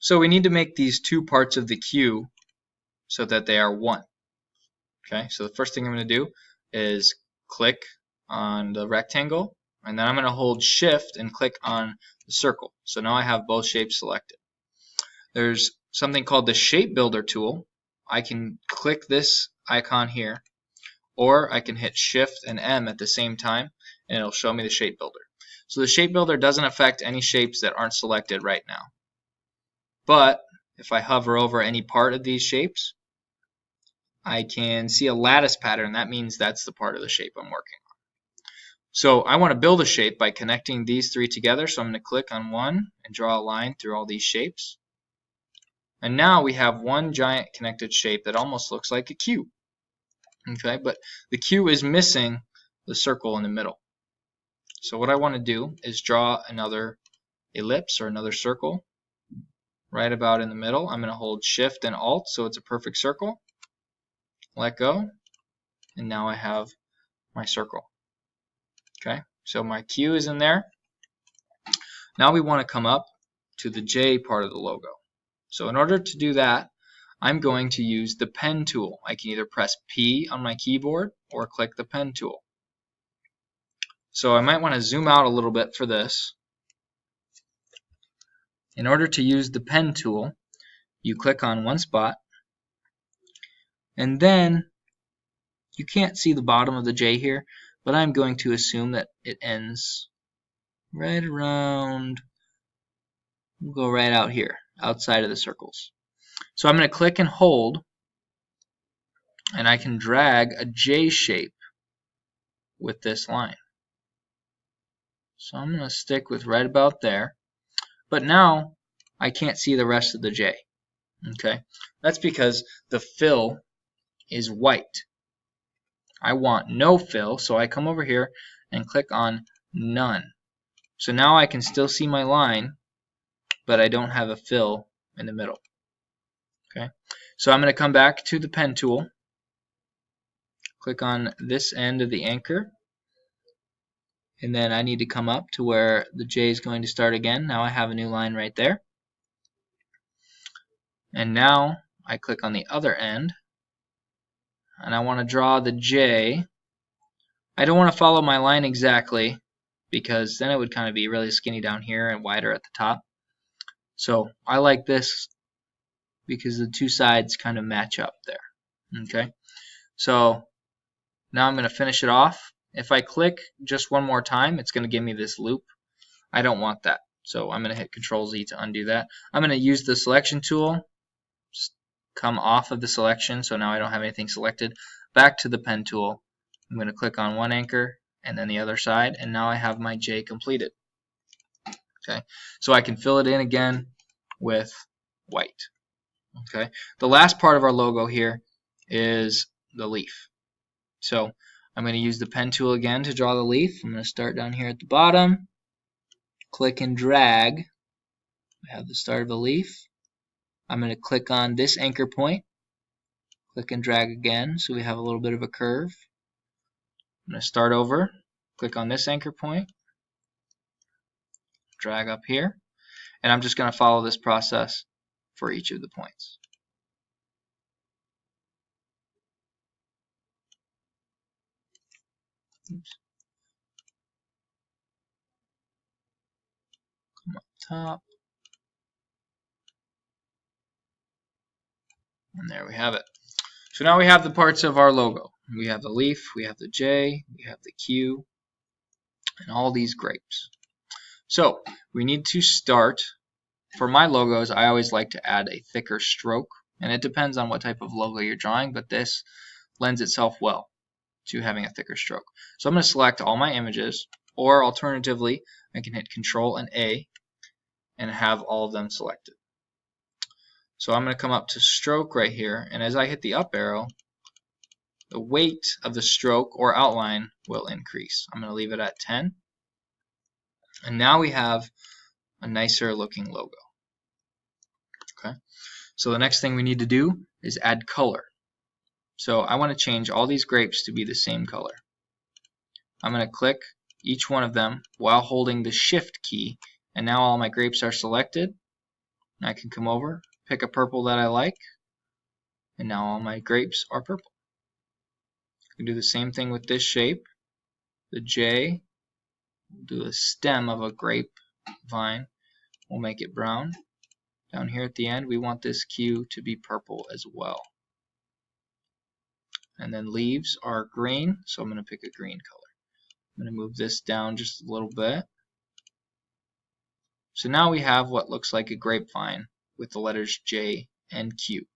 So we need to make these two parts of the Q so that they are one. Okay, so the first thing I'm going to do is click on the rectangle, and then I'm going to hold shift and click on the circle. So now I have both shapes selected. There's something called the shape builder tool. I can click this icon here, or I can hit shift and M at the same time, and it'll show me the shape builder. So the shape builder doesn't affect any shapes that aren't selected right now. But if I hover over any part of these shapes, I can see a lattice pattern. That means that's the part of the shape I'm working on. So I want to build a shape by connecting these three together. So I'm going to click on one and draw a line through all these shapes. And now we have one giant connected shape that almost looks like a Q. Okay, but the Q is missing the circle in the middle. So what I want to do is draw another ellipse or another circle right about in the middle. I'm going to hold shift and alt so it's a perfect circle. Let go, and now I have my circle. Okay, so my Q is in there. Now we want to come up to the J part of the logo. So in order to do that, I'm going to use the pen tool. I can either press P on my keyboard or click the pen tool. So I might want to zoom out a little bit for this. In order to use the pen tool, you click on one spot, and then you can't see the bottom of the J here, but I'm going to assume that it ends right around, we'll go right out here, outside of the circles. So I'm going to click and hold, and I can drag a J shape with this line. So I'm going to stick with right about there, but now I can't see the rest of the J. Okay, that's because the fill is white. I want no fill, so I come over here and click on none. So now I can still see my line, but I don't have a fill in the middle. Okay, so I'm going to come back to the pen tool, click on this end of the anchor, and then I need to come up to where the J is going to start again. Now I have a new line right there. And now I click on the other end, and I want to draw the J. I don't want to follow my line exactly, because then it would kind of be really skinny down here and wider at the top. So I like this because the two sides kind of match up there. Okay, so now I'm going to finish it off. If I click just one more time, it's going to give me this loop. I don't want that, so I'm going to hit Control Z to undo that. I'm going to use the selection tool, come off of the selection, so now I don't have anything selected, back to the pen tool. I'm going to click on one anchor and then the other side, and now I have my J completed. Okay, so I can fill it in again with white. Okay, the last part of our logo here is the leaf. So I'm going to use the pen tool again to draw the leaf. I'm going to start down here at the bottom, click and drag. I have the start of the leaf. I'm going to click on this anchor point, click and drag again so we have a little bit of a curve. I'm going to start over, click on this anchor point, drag up here, and I'm just going to follow this process for each of the points. Oops. Come up top, and there we have it. So now we have the parts of our logo. We have the leaf, we have the J, we have the Q, and all these grapes. So we need to start. For my logos, I always like to add a thicker stroke, and it depends on what type of logo you're drawing, but this lends itself well to having a thicker stroke. So I'm going to select all my images, or alternatively, I can hit Control and A and have all of them selected. So I'm going to come up to stroke right here, and as I hit the up arrow, the weight of the stroke or outline will increase. I'm going to leave it at 10. And now we have a nicer looking logo. Okay, so the next thing we need to do is add color. So I want to change all these grapes to be the same color. I'm going to click each one of them while holding the Shift key, and now all my grapes are selected. And I can come over, pick a purple that I like, and now all my grapes are purple. I can do the same thing with this shape. The J, we'll do a stem of a grape vine. We'll make it brown. Down here at the end, we want this Q to be purple as well. And then leaves are green, so I'm going to pick a green color. I'm going to move this down just a little bit. So now we have what looks like a grapevine with the letters J and Q.